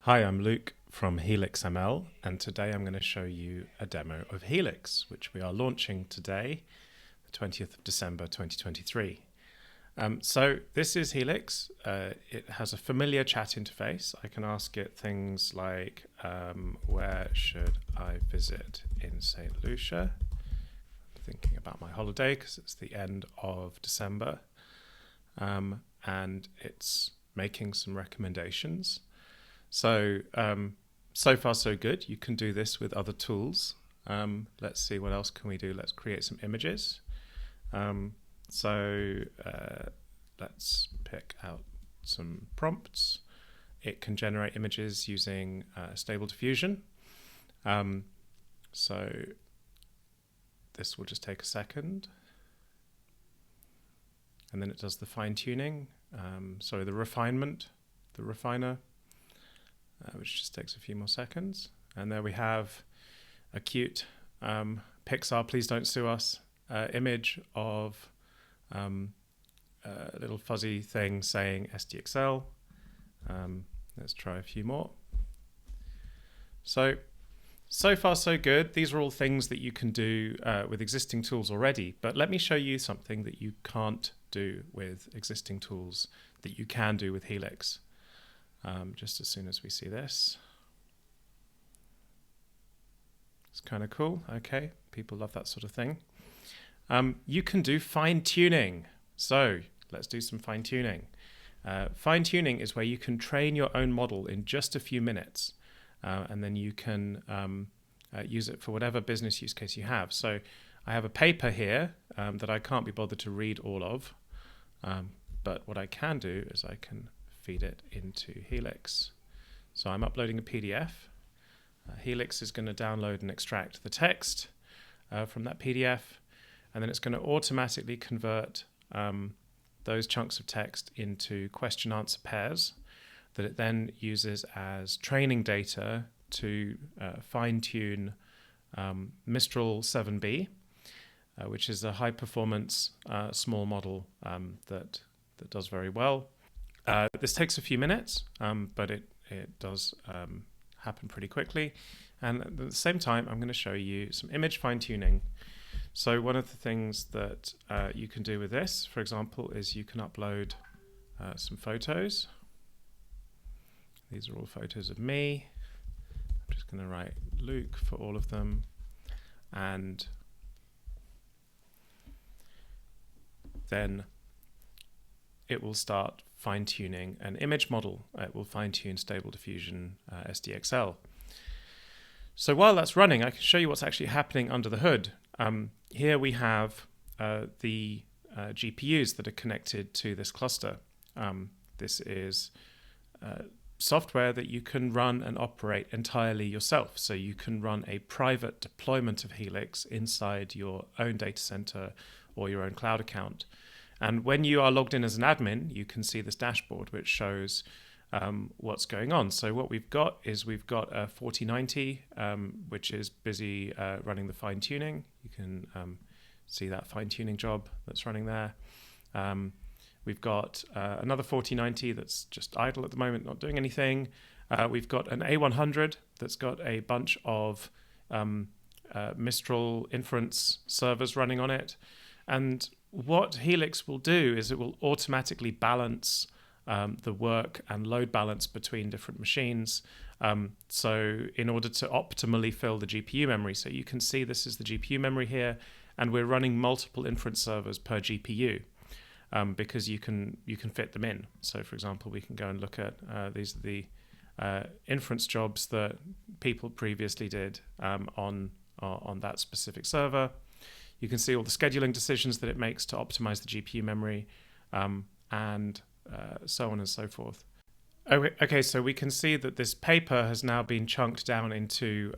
Hi, I'm Luke from Helix.ml, and today I'm going to show you a demo of Helix, which we are launching today, the 20th of December 2023. So this is Helix. It has a familiar chat interface. I can ask it things like, where should I visit in St. Lucia? I'm thinking about my holiday because it's the end of December, and it's making some recommendations. So far so good. You can do this with other tools. Let's see, what else can we do? Let's create some images. Let's pick out some prompts. It can generate images using Stable Diffusion. So this will just take a second. And then it does the fine-tuning, the refiner, which just takes a few more seconds. And there we have a cute Pixar, please don't sue us, image of a little fuzzy thing saying SDXL. Let's try a few more. So far so good. These are all things that you can do with existing tools already, but let me show you something that you can't do with existing tools that you can do with Helix. Just as soon as we see this. It's kind of cool. Okay, people love that sort of thing. You can do fine-tuning. So let's do some fine-tuning. Fine-tuning is where you can train your own model in just a few minutes, and then you can use it for whatever business use case you have. So I have a paper here that I can't be bothered to read all of, but what I can do is I can feed it into Helix. So I'm uploading a PDF. Helix is going to download and extract the text from that PDF, and then it's going to automatically convert those chunks of text into question-answer pairs that it then uses as training data to fine-tune Mistral 7B, which is a high-performance small model that does very well. This takes a few minutes, but it does happen pretty quickly. And at the same time, I'm going to show you some image fine-tuning. So one of the things that you can do with this, for example, is you can upload some photos. These are all photos of me. I'm just going to write Luke for all of them. And then it will start fine-tuning an image model. It will fine-tune Stable Diffusion SDXL. So while that's running, I can show you what's actually happening under the hood. Here we have the GPUs that are connected to this cluster. This is software that you can run and operate entirely yourself. So you can run a private deployment of Helix inside your own data center or your own cloud account. And when you are logged in as an admin, you can see this dashboard which shows what's going on. So what we've got is we've got a 4090, which is busy running the fine-tuning. You can see that fine-tuning job that's running there. We've got another 4090 that's just idle at the moment, not doing anything. We've got an A100 that's got a bunch of Mistral inference servers running on it. And what Helix will do is it will automatically balance the work and load balance between different machines. So in order to optimally fill the GPU memory, so you can see this is the GPU memory here, and we're running multiple inference servers per GPU because you can fit them in. So for example, we can go and look at these are the inference jobs that people previously did on that specific server. You can see all the scheduling decisions that it makes to optimize the GPU memory, and so on and so forth. Okay, so we can see that this paper has now been chunked down into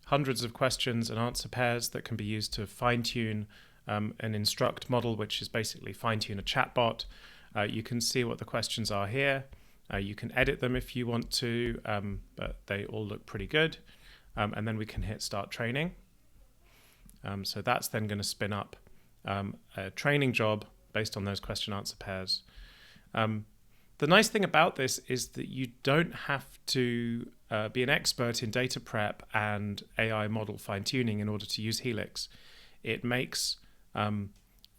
hundreds of questions and answer pairs that can be used to fine-tune an instruct model, which is basically fine-tune a chatbot. You can see what the questions are here. You can edit them if you want to, but they all look pretty good. And then we can hit start training. So that's then going to spin up a training job based on those question answer pairs. The nice thing about this is that you don't have to be an expert in data prep and AI model fine-tuning in order to use Helix. It makes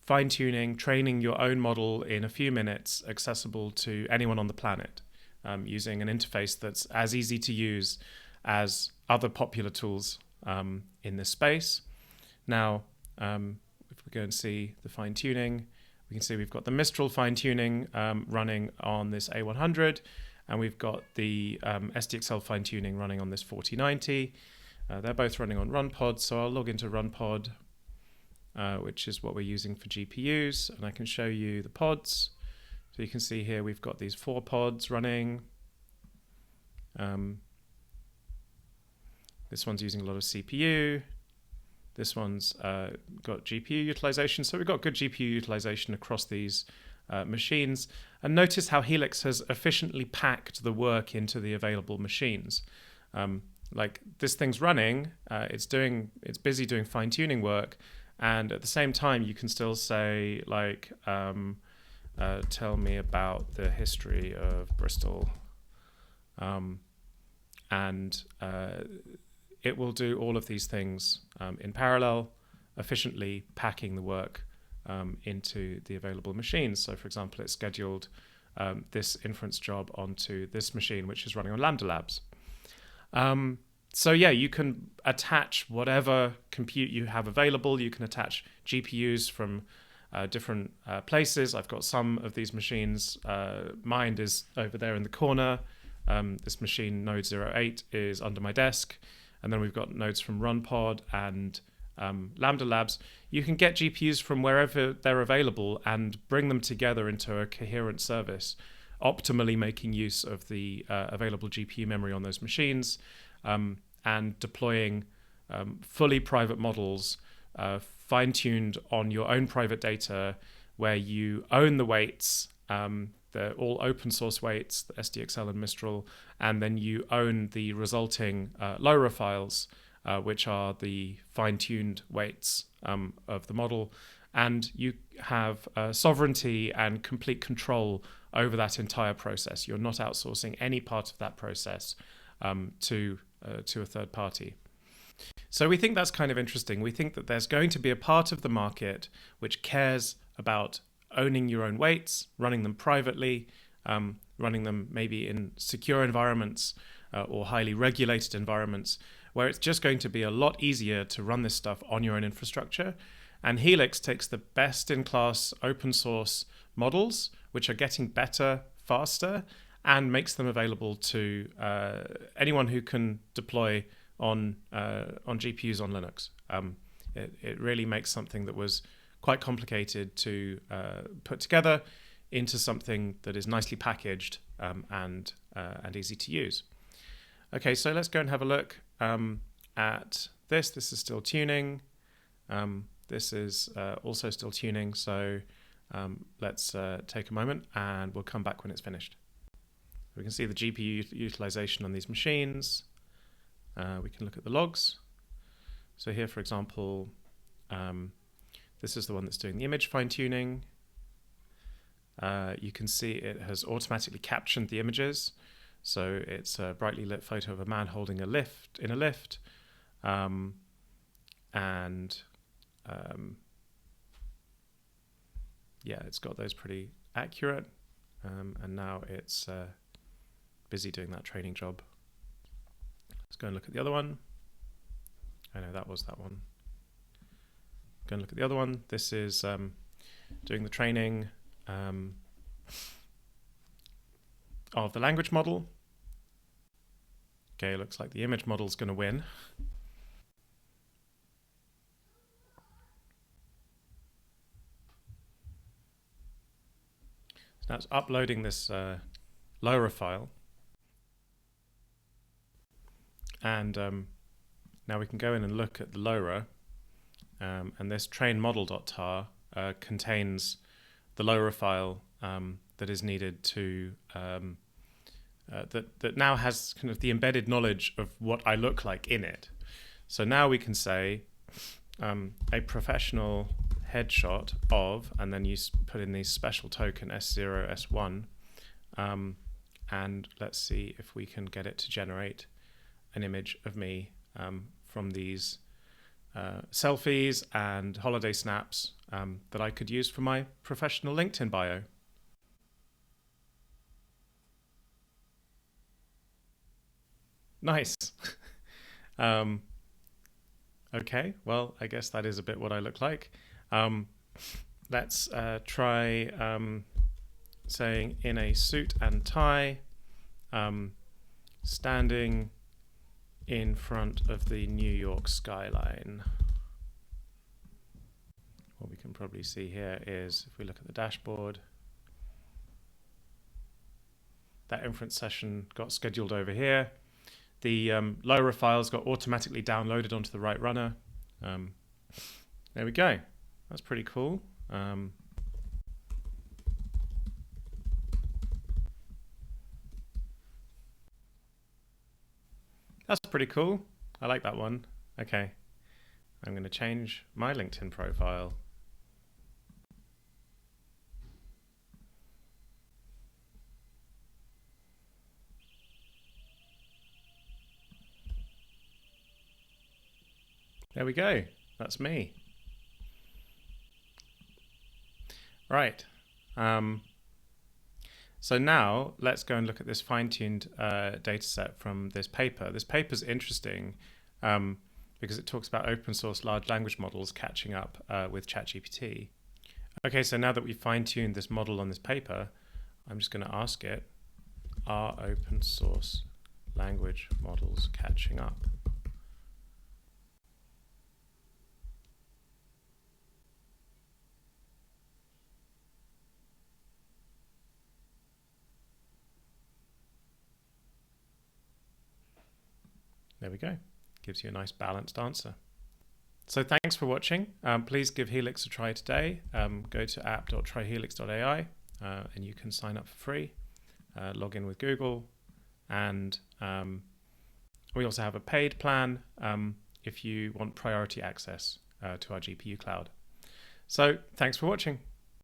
fine-tuning, training your own model in a few minutes accessible to anyone on the planet using an interface that's as easy to use as other popular tools in this space. Now, if we go and see the fine-tuning, we can see we've got the Mistral fine-tuning running on this A100, and we've got the SDXL fine-tuning running on this 4090. They're both running on RunPod, so I'll log into RunPod, which is what we're using for GPUs, and I can show you the pods. So you can see here we've got these 4 pods running. This one's using a lot of CPU. This one's got GPU utilization. So we've got good GPU utilization across these machines. And notice how Helix has efficiently packed the work into the available machines. Like this thing's running, it's busy doing fine-tuning work, and at the same time you can still say like, tell me about the history of Bristol, and it will do all of these things in parallel, efficiently packing the work into the available machines. So for example, it's scheduled this inference job onto this machine, which is running on Lambda Labs. So yeah, you can attach whatever compute you have available. You can attach GPUs from different places. I've got some of these machines. Mine is over there in the corner. This machine, node 08, is under my desk. And then we've got nodes from RunPod and Lambda Labs. You can get GPUs from wherever they're available and bring them together into a coherent service, optimally making use of the available GPU memory on those machines, and deploying fully private models fine-tuned on your own private data, where you own the weights. They're all open source weights, the SDXL and Mistral, and then you own the resulting LoRa files, which are the fine-tuned weights of the model. And you have sovereignty and complete control over that entire process. You're not outsourcing any part of that process to a third party. So we think that's kind of interesting. We think that there's going to be a part of the market which cares about owning your own weights, running them privately, running them maybe in secure environments or highly regulated environments, where it's just going to be a lot easier to run this stuff on your own infrastructure. And Helix takes the best-in-class open source models, which are getting better, faster, and makes them available to anyone who can deploy on GPUs on Linux. It really makes something that was quite complicated to put together into something that is nicely packaged and easy to use. Okay, so let's go and have a look at this. This is still tuning. This is also still tuning. So let's take a moment and we'll come back when it's finished. We can see the GPU utilization on these machines. We can look at the logs. So here, for example, this is the one that's doing the image fine-tuning. You can see it has automatically captioned the images. So it's a brightly lit photo of a man holding a lift in a lift. Yeah, it's got those pretty accurate. And now it's busy doing that training job. Let's go and look at the other one. I know that was that one. Go and look at the other one. This is doing the training of the language model. Okay, looks like the image model is going to win. So now it's uploading this LoRa file. And now we can go in and look at the LoRa. And this train model.tar contains the LoRa file that is needed to that now has kind of the embedded knowledge of what I look like in it. So now we can say a professional headshot of, and then you put in the special token S0, S1 And let's see if we can get it to generate an image of me from these selfies and holiday snaps that I could use for my professional LinkedIn bio. Nice. Okay, well, I guess that is a bit what I look like. Let's try saying in a suit and tie, standing in front of the New York skyline. What we can probably see here is, if we look at the dashboard, that inference session got scheduled over here. The LoRa files got automatically downloaded onto the right runner. There we go. That's pretty cool. That's pretty cool. I like that one. Okay. I'm going to change my LinkedIn profile. There we go. That's me. Right. So now let's go and look at this fine-tuned data set from this paper. This paper is interesting because it talks about open source large language models catching up with ChatGPT. Okay, so now that we've fine-tuned this model on this paper, I'm just going to ask it, are open source language models catching up? There we go. Gives you a nice balanced answer. So thanks for watching. Please give Helix a try today. Go to app.tryhelix.ai and you can sign up for free. Log in with Google. And we also have a paid plan if you want priority access to our GPU cloud. So thanks for watching.